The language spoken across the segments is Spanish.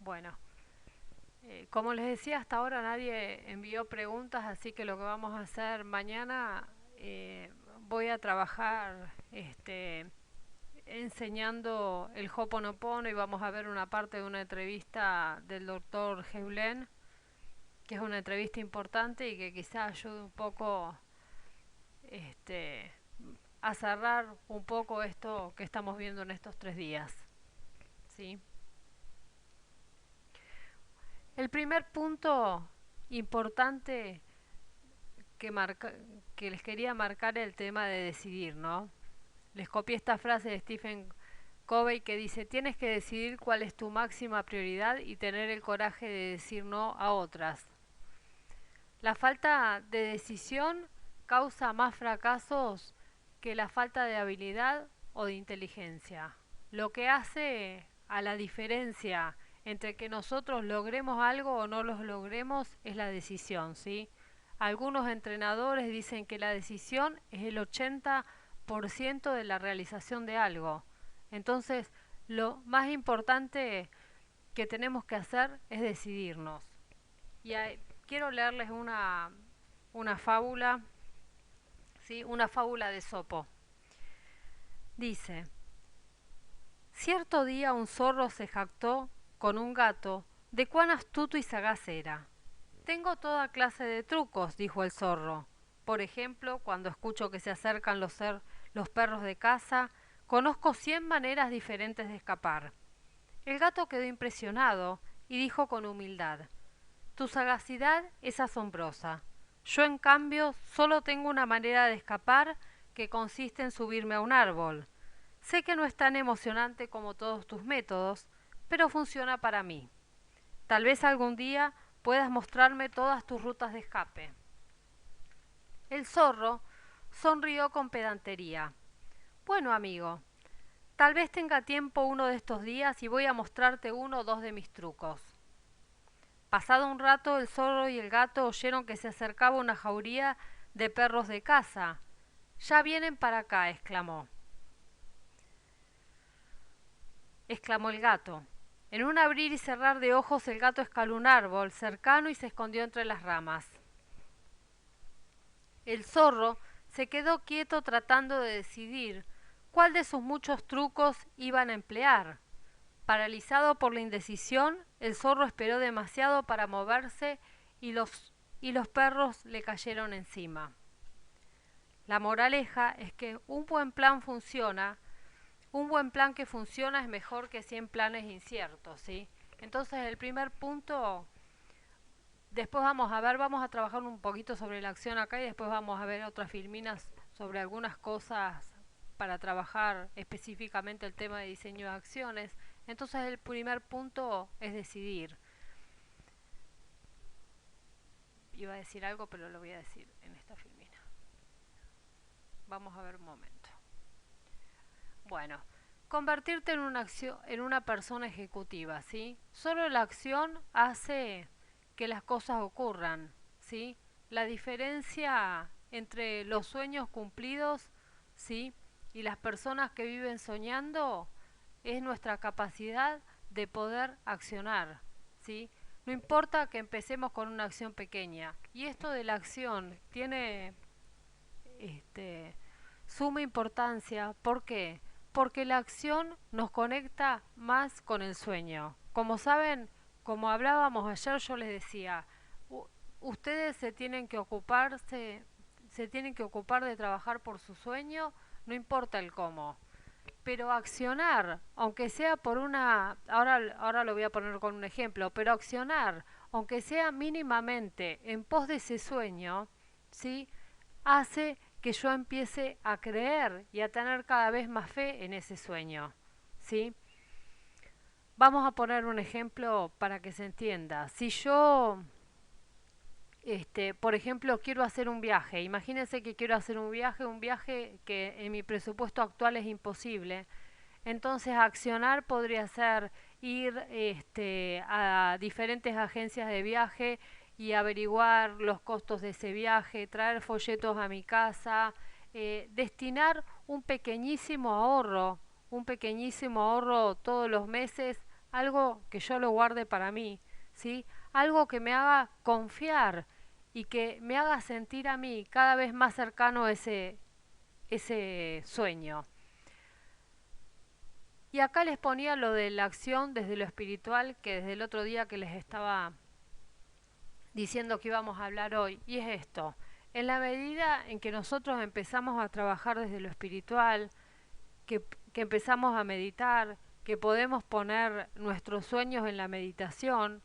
Bueno, como les decía, hasta ahora nadie envió preguntas, así que lo que vamos a hacer mañana, voy a trabajar enseñando el Ho'oponopono y vamos a ver una parte de una entrevista del doctor Heulen, que es una entrevista importante y que quizá ayude un poco este, a cerrar un poco esto que estamos viendo en estos 3 días. ¿Sí? El primer punto importante que, marca, que les quería marcar el tema de decidir, ¿no? Les copié esta frase de Stephen Covey que dice: tienes que decidir cuál es tu máxima prioridad y tener el coraje de decir no a otras. La falta de decisión causa más fracasos que la falta de habilidad o de inteligencia. Lo que hace a la diferencia entre que nosotros logremos algo o no lo logremos es la decisión, ¿sí? Algunos entrenadores dicen que la decisión es el 80% de la realización de algo. Entonces, lo más importante que tenemos que hacer es decidirnos. Y quiero leerles una fábula, ¿sí? Una fábula de Sopo. Dice: cierto día un zorro se jactó con un gato de cuán astuto y sagaz era. Tengo toda clase de trucos, dijo el zorro. Por ejemplo, cuando escucho que se acercan los perros de caza, conozco 100 maneras diferentes de escapar. El gato quedó impresionado y dijo con humildad: tu sagacidad es asombrosa. Yo, en cambio, solo tengo una manera de escapar que consiste en subirme a un árbol. Sé que no es tan emocionante como todos tus métodos, pero funciona para mí. Tal vez algún día puedas mostrarme todas tus rutas de escape. El zorro sonrió con pedantería. Bueno, amigo, tal vez tenga tiempo uno de estos días y voy a mostrarte uno o dos de mis trucos. Pasado un rato, el zorro y el gato oyeron que se acercaba una jauría de perros de caza. Ya vienen para acá, exclamó el gato. En un abrir y cerrar de ojos, el gato escaló un árbol cercano y se escondió entre las ramas. El zorro se quedó quieto tratando de decidir cuál de sus muchos trucos iban a emplear. Paralizado por la indecisión, el zorro esperó demasiado para moverse y los perros le cayeron encima. La moraleja es que un buen plan que funciona es mejor que 100 planes inciertos, ¿sí? Entonces el primer punto, después vamos a trabajar un poquito sobre la acción acá y después vamos a ver otras filminas sobre algunas cosas para trabajar específicamente el tema de diseño de acciones. Entonces el primer punto es decidir. Iba a decir algo, pero lo voy a decir en esta filmina. Vamos a ver un momento. Bueno, convertirte en una persona ejecutiva, ¿sí? Solo la acción hace que las cosas ocurran, ¿sí? La diferencia entre los sueños cumplidos, ¿sí? Y las personas que viven soñando es nuestra capacidad de poder accionar, ¿sí? No importa que empecemos con una acción pequeña. Y esto de la acción tiene este, suma importancia. ¿Por qué? Porque la acción nos conecta más con el sueño. Como saben, como hablábamos ayer, yo les decía, ustedes se tienen que ocupar de trabajar por su sueño, no importa el cómo. Pero accionar, aunque sea por ahora lo voy a poner con un ejemplo, pero accionar, aunque sea mínimamente en pos de ese sueño, ¿sí? Hace que yo empiece a creer y a tener cada vez más fe en ese sueño, ¿sí? Vamos a poner un ejemplo para que se entienda. Si yo, por ejemplo, quiero hacer un viaje, imagínense que quiero hacer un viaje que en mi presupuesto actual es imposible. Entonces, accionar podría ser ir a diferentes agencias de viaje y averiguar los costos de ese viaje, traer folletos a mi casa, destinar un pequeñísimo ahorro todos los meses algo que yo lo guarde para mí, ¿sí? Algo que me haga confiar y que me haga sentir a mí cada vez más cercano a ese sueño. Y acá les ponía lo de la acción desde lo espiritual, que desde el otro día que les estaba diciendo que íbamos a hablar hoy, y es esto. En la medida en que nosotros empezamos a trabajar desde lo espiritual, que, que empezamos a meditar, que podemos poner nuestros sueños en la meditación,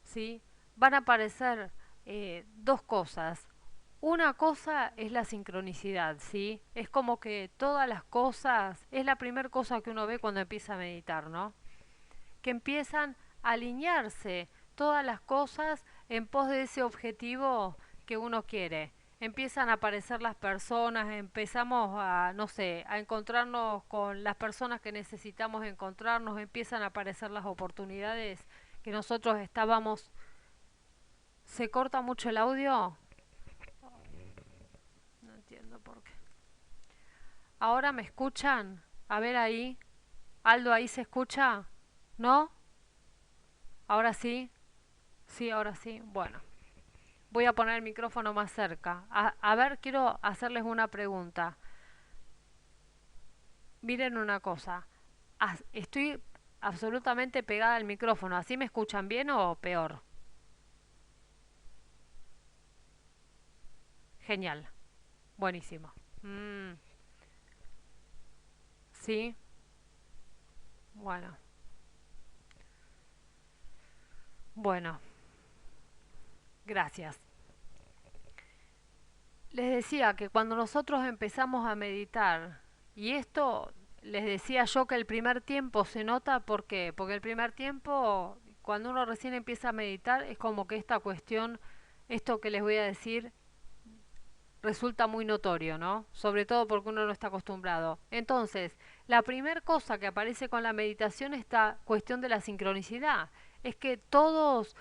¿sí? Van a aparecer dos cosas. Una cosa es la sincronicidad, ¿sí? Es como que todas las cosas, es la primera cosa que uno ve cuando empieza a meditar, ¿no? Que empiezan a alinearse todas las cosas en pos de ese objetivo que uno quiere. Empiezan a aparecer las personas, empezamos a, no sé, a encontrarnos con las personas que necesitamos encontrarnos, empiezan a aparecer las oportunidades que nosotros estábamos. ¿Se corta mucho el audio? No entiendo por qué. ¿Ahora me escuchan? A ver ahí. Aldo, ¿ahí se escucha? ¿No? ¿Ahora sí? Sí, ahora sí. Bueno, voy a poner el micrófono más cerca. A ver, quiero hacerles una pregunta. Miren una cosa. Estoy absolutamente pegada al micrófono. ¿Así me escuchan bien o peor? Genial. Buenísimo. Mm, sí. Bueno. Bueno. Gracias. Les decía que cuando nosotros empezamos a meditar, y esto les decía yo que el primer tiempo se nota, ¿por qué? Porque el primer tiempo, cuando uno recién empieza a meditar, es como que esta cuestión, esto que les voy a decir, resulta muy notorio, ¿no? Sobre todo porque uno no está acostumbrado. Entonces, la primera cosa que aparece con la meditación es esta cuestión de la sincronicidad. Es que todas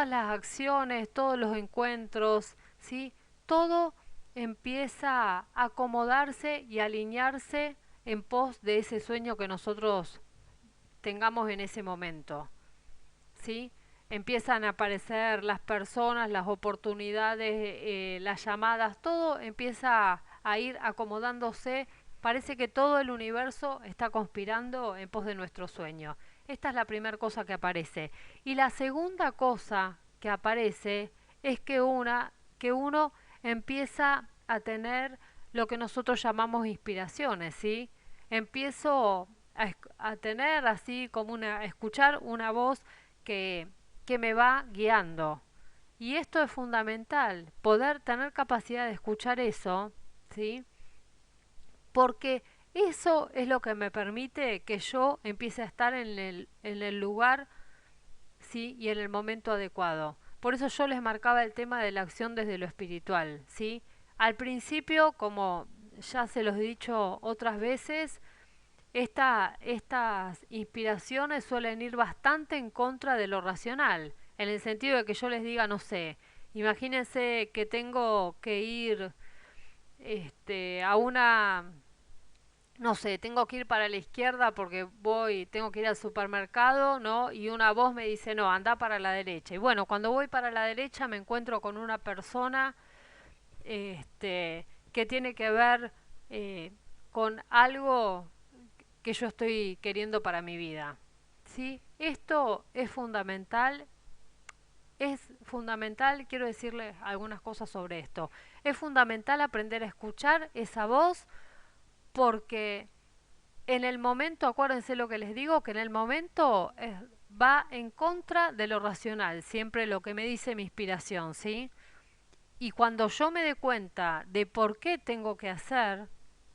las acciones, todos los encuentros, ¿sí? Todo empieza a acomodarse y alinearse en pos de ese sueño que nosotros tengamos en ese momento. ¿Sí? Empiezan a aparecer las personas, las oportunidades, las llamadas, todo empieza a ir acomodándose. Parece que todo el universo está conspirando en pos de nuestro sueño. Esta es la primera cosa que aparece. Y la segunda cosa que aparece es que uno empieza a tener lo que nosotros llamamos inspiraciones, ¿sí? Empiezo a tener así como a escuchar una voz que, que me va guiando. Y esto es fundamental, poder tener capacidad de escuchar eso, ¿sí? Porque eso es lo que me permite que yo empiece a estar en el lugar, ¿sí? Y en el momento adecuado. Por eso yo les marcaba el tema de la acción desde lo espiritual, ¿sí? Al principio, como ya se los he dicho otras veces, estas inspiraciones suelen ir bastante en contra de lo racional, en el sentido de que yo les diga, no sé, imagínense que tengo que ir a una, no sé, tengo que ir para la izquierda porque tengo que ir al supermercado, ¿no? Y una voz me dice, no, anda para la derecha. Y bueno, cuando voy para la derecha me encuentro con una persona que tiene que ver con algo que yo estoy queriendo para mi vida. ¿Sí? Esto es fundamental, quiero decirles algunas cosas sobre esto. Es fundamental aprender a escuchar esa voz porque en el momento, acuérdense lo que les digo, que en el momento va en contra de lo racional, siempre lo que me dice mi inspiración, ¿sí? Y cuando yo me dé cuenta de por qué tengo que hacer,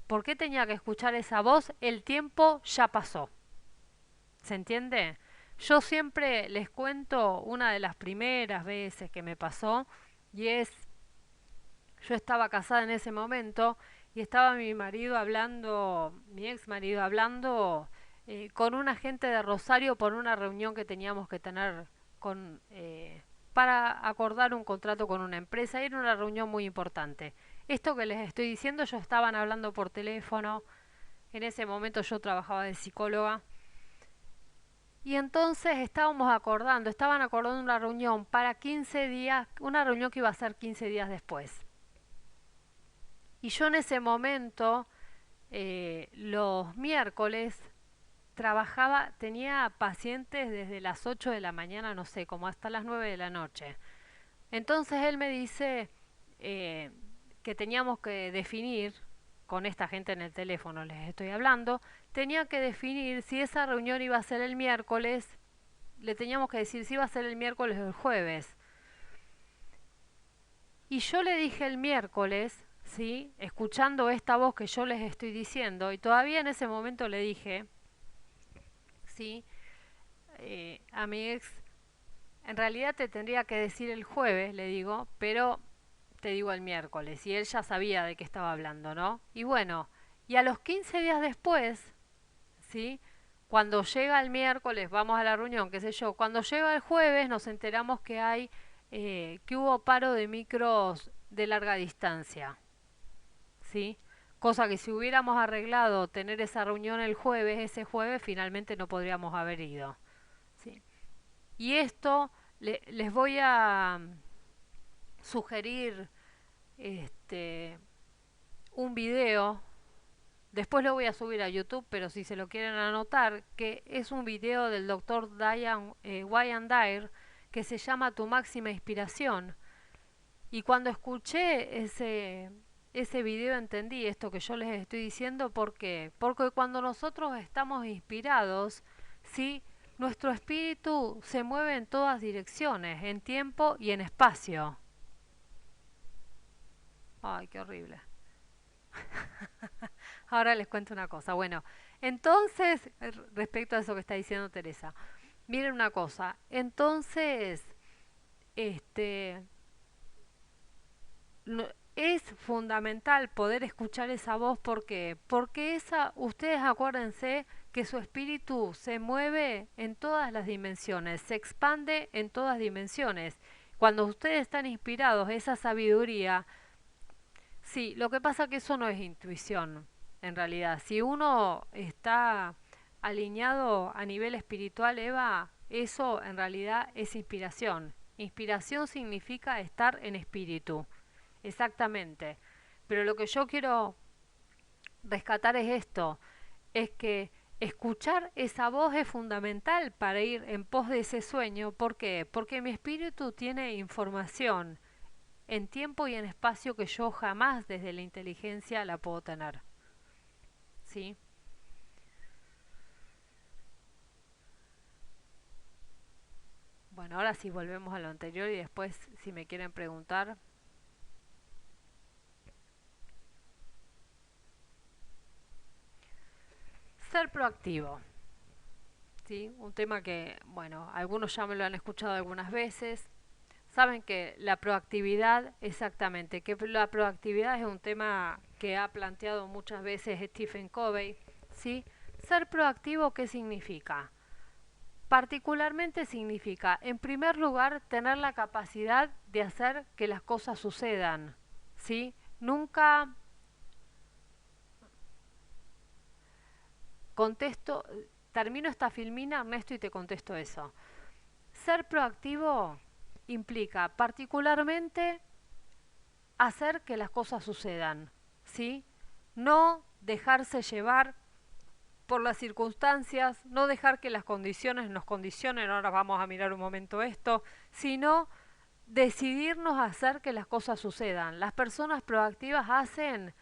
por qué tenía que escuchar esa voz, el tiempo ya pasó. ¿Se entiende? Yo siempre les cuento una de las primeras veces que me pasó y es, yo estaba casada en ese momento y estaba mi marido hablando, mi ex marido hablando con un agente de Rosario por una reunión que teníamos que tener para acordar un contrato con una empresa. Era una reunión muy importante. Esto que les estoy diciendo, yo estaban hablando por teléfono. En ese momento yo trabajaba de psicóloga Y entonces estaban acordando una reunión para 15 días, una reunión que iba a ser 15 días después. Y yo en ese momento, los miércoles, tenía pacientes desde las 8 de la mañana, no sé, como hasta las 9 de la noche. Entonces él me dice eh, que teníamos que definir, con esta gente en el teléfono les estoy hablando, tenía que definir si esa reunión iba a ser el miércoles, le teníamos que decir si iba a ser el miércoles o el jueves. Y yo le dije el miércoles, ¿sí? Escuchando esta voz que yo les estoy diciendo, y todavía en ese momento le dije, ¿sí? A mi ex, en realidad te tendría que decir el jueves, le digo, pero te digo el miércoles. Y él ya sabía de qué estaba hablando, ¿no? Y bueno, y a los 15 días después, ¿sí? Cuando llega el miércoles, vamos a la reunión, qué sé yo, cuando llega el jueves nos enteramos que hubo paro de micros de larga distancia, ¿sí? Cosa que si hubiéramos arreglado tener esa reunión el jueves, ese jueves finalmente no podríamos haber ido, ¿sí? Y esto les voy a sugerir este, un video. Después lo voy a subir a YouTube, pero si se lo quieren anotar, que es un video del doctor Wayne Dyer que se llama Tu máxima inspiración. Y cuando escuché ese video entendí esto que yo les estoy diciendo. ¿Por qué? Porque cuando nosotros estamos inspirados, ¿sí? Nuestro espíritu se mueve en todas direcciones, en tiempo y en espacio. Ay, qué horrible. Ahora les cuento una cosa. Bueno, entonces, respecto a eso que está diciendo Teresa, miren una cosa. Entonces, este, no- es fundamental poder escuchar esa voz. ¿Por qué? Porque ustedes acuérdense que su espíritu se mueve en todas las dimensiones, se expande en todas dimensiones. Cuando ustedes están inspirados, esa sabiduría. Sí, lo que pasa que eso no es intuición, en realidad. Si uno está alineado a nivel espiritual, Eva, eso en realidad es inspiración. Inspiración significa estar en espíritu, exactamente. Pero lo que yo quiero rescatar es esto, es que escuchar esa voz es fundamental para ir en pos de ese sueño. ¿Por qué? Porque mi espíritu tiene información en tiempo y en espacio que yo jamás desde la inteligencia la puedo tener. ¿Sí? Bueno, ahora sí volvemos a lo anterior y después si me quieren preguntar. Ser proactivo. ¿Sí? Un tema que, bueno, algunos ya me lo han escuchado algunas veces. Saben que la proactividad, exactamente, que la proactividad es un tema que ha planteado muchas veces Stephen Covey. ¿Sí? Ser proactivo, ¿qué significa? Particularmente significa, en primer lugar, tener la capacidad de hacer que las cosas sucedan, ¿sí? Nunca contesto, termino esta filmina, Ernesto, y te contesto eso. Ser proactivo implica particularmente hacer que las cosas sucedan, ¿sí? No dejarse llevar por las circunstancias, no dejar que las condiciones nos condicionen, ahora vamos a mirar un momento esto, sino decidirnos a hacer que las cosas sucedan. Las personas proactivas hacen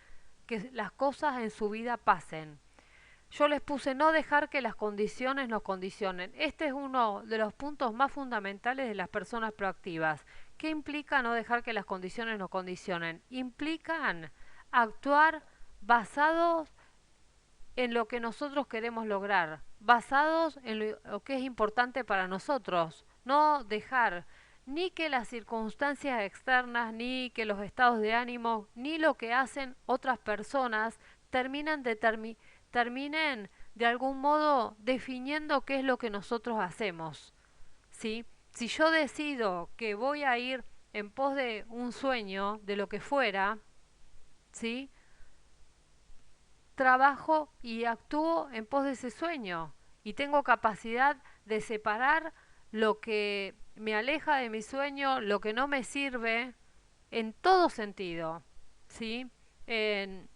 que las cosas en su vida pasen. Yo les puse no dejar que las condiciones nos condicionen. Este es uno de los puntos más fundamentales de las personas proactivas. ¿Qué implica no dejar que las condiciones nos condicionen? Implican actuar basados en lo que nosotros queremos lograr, basados en lo que es importante para nosotros, no dejar ni que las circunstancias externas, ni que los estados de ánimo, ni lo que hacen otras personas terminen de algún modo definiendo qué es lo que nosotros hacemos. ¿Sí? Si yo decido que voy a ir en pos de un sueño, de lo que fuera, ¿sí? Trabajo y actúo en pos de ese sueño y tengo capacidad de separar lo que me aleja de mi sueño, lo que no me sirve, en todo sentido, ¿sí? En,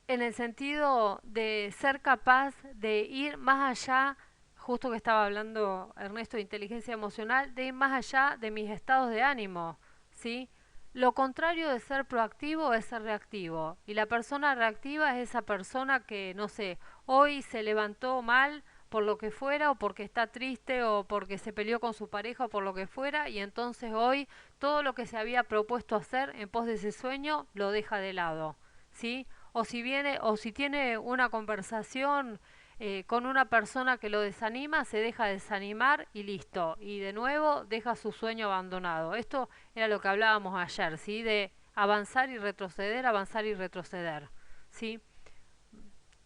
en el sentido de ser capaz de ir más allá, justo que estaba hablando Ernesto de inteligencia emocional, de ir más allá de mis estados de ánimo, ¿sí? Lo contrario de ser proactivo es ser reactivo. Y la persona reactiva es esa persona que, no sé, hoy se levantó mal por lo que fuera, o porque está triste, o porque se peleó con su pareja, o por lo que fuera, y entonces hoy todo lo que se había propuesto hacer en pos de ese sueño lo deja de lado, ¿sí? O si viene, o si tiene una conversación con una persona que lo desanima, se deja desanimar y listo. Y de nuevo deja su sueño abandonado. Esto era lo que hablábamos ayer, ¿sí? De avanzar y retroceder, ¿sí?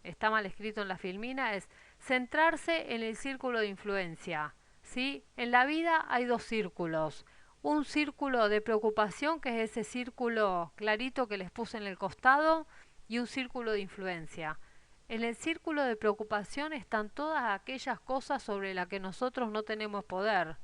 Está mal escrito en la filmina, es centrarse en el círculo de influencia, ¿sí? En la vida hay dos círculos. Un círculo de preocupación, que es ese círculo clarito que les puse en el costado, y un círculo de influencia. En el círculo de preocupación están todas aquellas cosas sobre las que nosotros no tenemos poder,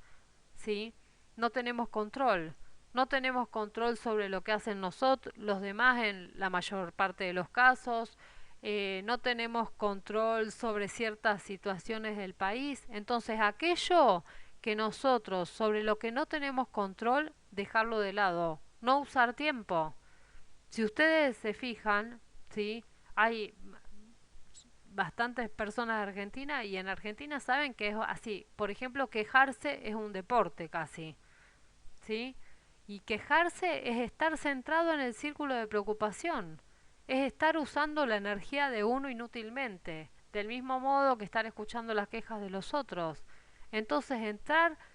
¿sí? No tenemos control. No tenemos control sobre lo que hacen nosotros, los demás en la mayor parte de los casos. No tenemos control sobre ciertas situaciones del país. Entonces, aquello que nosotros, sobre lo que no tenemos control, dejarlo de lado. No usar tiempo. Si ustedes se fijan, ¿sí? Hay bastantes personas de Argentina, y en Argentina saben que es así. Por ejemplo, quejarse es un deporte casi, ¿sí? Y quejarse es estar centrado en el círculo de preocupación, es estar usando la energía de uno inútilmente, del mismo modo que estar escuchando las quejas de los otros. Entonces,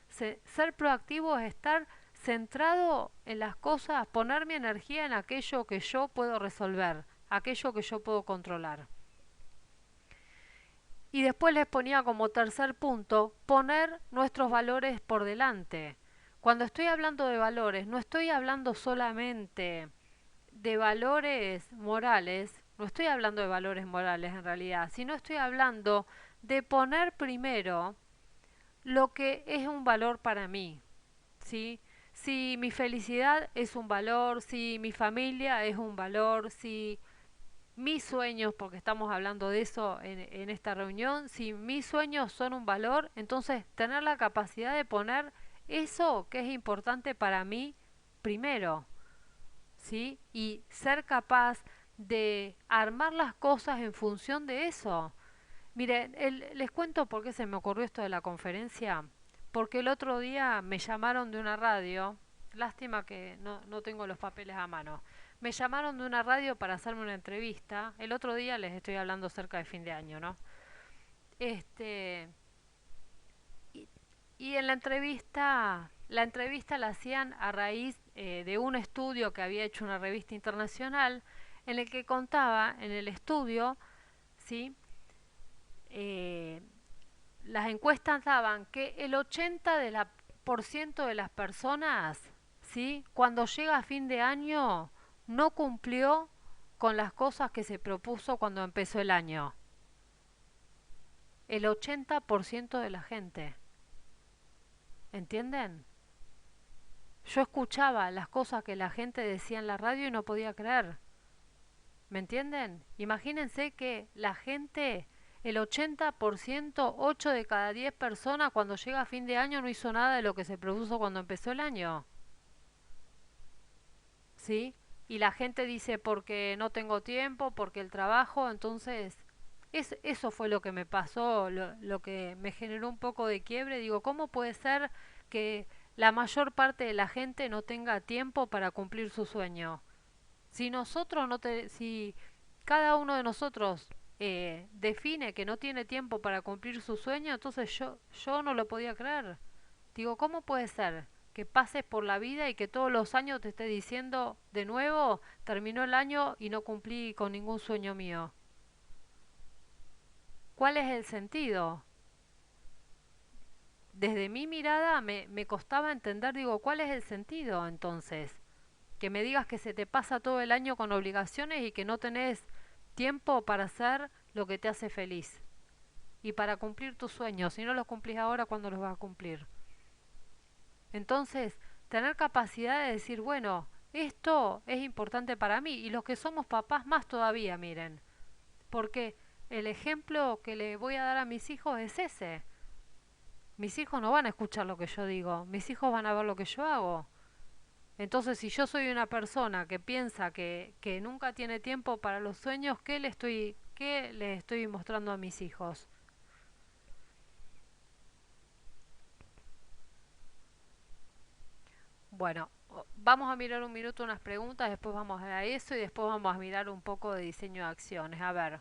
ser proactivo es estar centrado en las cosas, poner mi energía en aquello que yo puedo resolver, aquello que yo puedo controlar. Y después les ponía como tercer punto, poner nuestros valores por delante. Cuando estoy hablando de valores, no estoy hablando solamente de valores morales, no estoy hablando de valores morales en realidad, sino estoy hablando de poner primero lo que es un valor para mí, ¿sí? Si mi felicidad es un valor, si mi familia es un valor, si mis sueños, porque estamos hablando de eso en esta reunión, si mis sueños son un valor, entonces tener la capacidad de poner eso que es importante para mí primero, ¿sí? Y ser capaz de armar las cosas en función de eso. Mire, les cuento por qué se me ocurrió esto de la conferencia. Porque el otro día me llamaron de una radio, lástima que no tengo los papeles a mano. Me llamaron de una radio para hacerme una entrevista. El otro día les estoy hablando cerca de fin de año, ¿no? Este, y, y en la entrevista la hacían a raíz de un estudio que había hecho una revista internacional, en el que contaba en el estudio, ¿sí? Eh, las encuestas daban que el 80% de las personas, ¿sí? Cuando llega a fin de año, no cumplió con las cosas que se propuso cuando empezó el año. El 80% de la gente. ¿Entienden? Yo escuchaba las cosas que la gente decía en la radio y no podía creer. ¿Me entienden? Imagínense que la gente, el 80%, 8 de cada 10 personas, cuando llega a fin de año no hizo nada de lo que se propuso cuando empezó el año. ¿Sí? Y la gente dice porque no tengo tiempo, porque el trabajo, entonces eso fue lo que me pasó, lo que me generó un poco de quiebre. Digo, ¿cómo puede ser que la mayor parte de la gente no tenga tiempo para cumplir su sueño? Si nosotros no te, si cada uno de nosotros define que no tiene tiempo para cumplir su sueño, entonces yo no lo podía creer. Digo, ¿cómo puede ser que pases por la vida y que todos los años te esté diciendo de nuevo, terminó el año y no cumplí con ningún sueño mío? ¿Cuál es el sentido? Desde mi mirada me costaba entender, digo, ¿cuál es el sentido entonces? Que me digas que se te pasa todo el año con obligaciones y que no tenés tiempo para hacer lo que te hace feliz. y para cumplir tus sueños. Si no los cumplís ahora, ¿cuándo los vas a cumplir? Entonces, tener capacidad de decir, bueno, esto es importante para mí. Y los que somos papás más todavía, miren. Porque el ejemplo que le voy a dar a mis hijos es ese. Mis hijos no van a escuchar lo que yo digo, mis hijos van a ver lo que yo hago. Entonces, si yo soy una persona que piensa que nunca tiene tiempo para los sueños, qué le estoy mostrando a mis hijos? Bueno, vamos a mirar un minuto unas preguntas, después vamos a eso y después vamos a mirar un poco de diseño de acciones. A ver.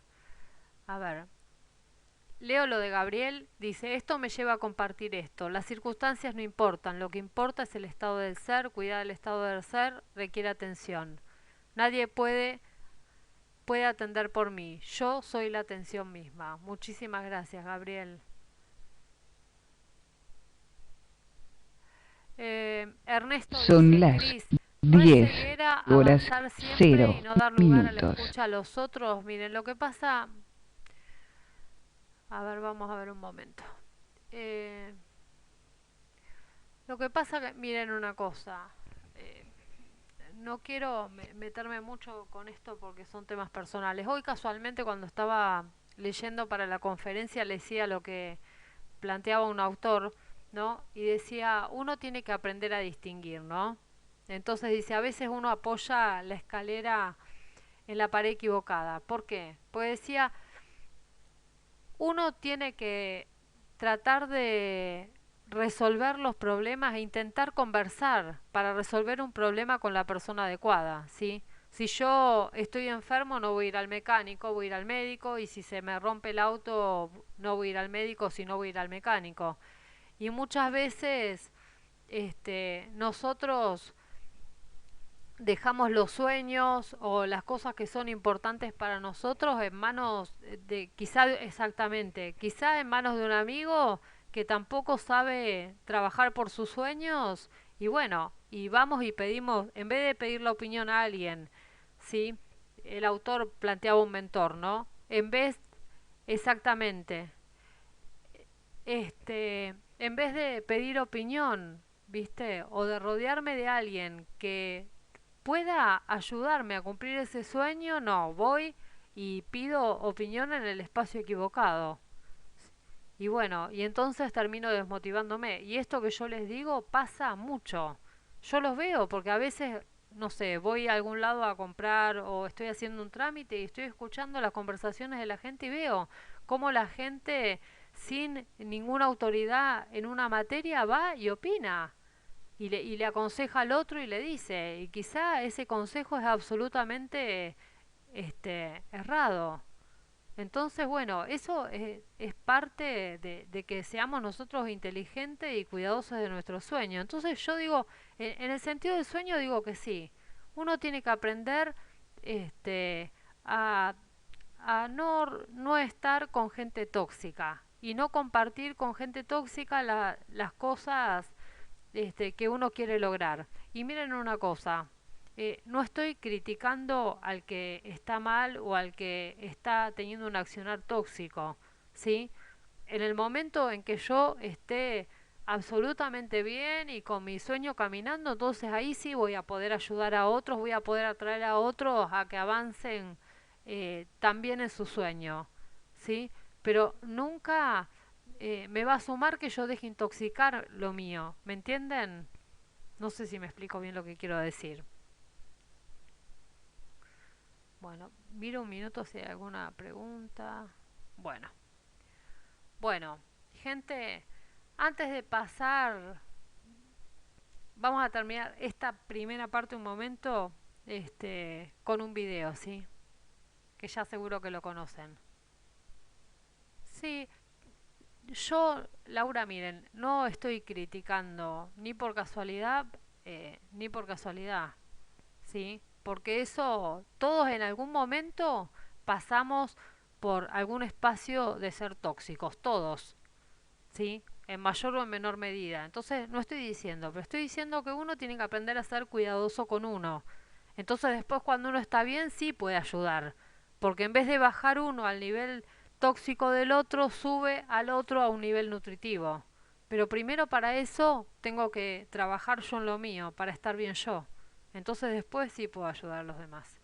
Leo lo de Gabriel, dice, esto me lleva a compartir esto. Las circunstancias no importan, lo que importa es el estado del ser, cuidar del estado del ser requiere atención. Nadie puede atender por mí, yo soy la atención misma. Muchísimas gracias, Gabriel. Ernesto Son dice, las Cris, no es 10 ceguera horas avanzar siempre y cero no dar lugar a la minutos. escucha a los otros. Miren, lo que pasa, a ver, vamos a ver un momento. Eh, lo que pasa que, miren una cosa, eh, no quiero meterme mucho con esto porque son temas personales. Hoy casualmente cuando estaba leyendo para la conferencia decía lo que planteaba un autor, ¿no? Y decía, uno tiene que aprender a distinguir, ¿no? Entonces dice, a veces uno apoya la escalera en la pared equivocada. ¿Por qué? Pues decía, uno tiene que tratar de resolver los problemas e intentar conversar para resolver un problema con la persona adecuada, ¿sí? Si yo estoy enfermo no voy a ir al mecánico, voy a ir al médico y si se me rompe el auto no voy a ir al médico, sino voy a ir al mecánico. Y muchas veces nosotros dejamos los sueños o las cosas que son importantes para nosotros en manos de, quizá exactamente, quizá en manos de un amigo que tampoco sabe trabajar por sus sueños y bueno, y vamos y pedimos, en vez de pedir la opinión a alguien, ¿sí? El autor planteaba un mentor, ¿no? En vez, exactamente, en vez de pedir opinión, ¿viste? O de rodearme de alguien que pueda ayudarme a cumplir ese sueño, no, voy y pido opinión en el espacio equivocado. Y bueno, y entonces termino desmotivándome. Y esto que yo les digo pasa mucho. Yo los veo porque a veces, no sé, voy a algún lado a comprar o estoy haciendo un trámite y estoy escuchando las conversaciones de la gente y veo cómo la gente sin ninguna autoridad en una materia va y opina y le aconseja al otro y le dice, y quizá ese consejo es absolutamente errado. Entonces, bueno, eso es parte de que seamos nosotros inteligentes y cuidadosos de nuestro sueño. Entonces yo digo, en el sentido del sueño digo que sí, uno tiene que aprender este, a, a no estar con gente tóxica y no compartir con gente tóxica las cosas que uno quiere lograr. Y miren una cosa, no estoy criticando al que está mal o al que está teniendo un accionar tóxico, ¿sí? En el momento en que yo esté absolutamente bien y con mi sueño caminando, entonces ahí sí voy a poder ayudar a otros, voy a poder atraer a otros a que avancen también en su sueño, ¿sí? Pero nunca me va a sumar que yo deje intoxicar lo mío, ¿me entienden? No sé si me explico bien lo que quiero decir. Bueno, miro un minuto si hay alguna pregunta. Bueno, bueno, gente, antes de pasar, vamos a terminar esta primera parte un momento con un video, ¿sí? Que ya seguro que lo conocen. Sí, yo, Laura, miren, no estoy criticando ni por casualidad, ¿sí? Porque eso, todos en algún momento pasamos por algún espacio de ser tóxicos, todos, ¿sí? En mayor o en menor medida. Entonces, no estoy diciendo, pero estoy diciendo que uno tiene que aprender a ser cuidadoso con uno. Entonces, después cuando uno está bien, sí puede ayudar. Porque en vez de bajar uno al nivel tóxico del otro sube al otro a un nivel nutritivo. Pero primero para eso tengo que trabajar yo en lo mío, para estar bien yo. Entonces después sí puedo ayudar a los demás.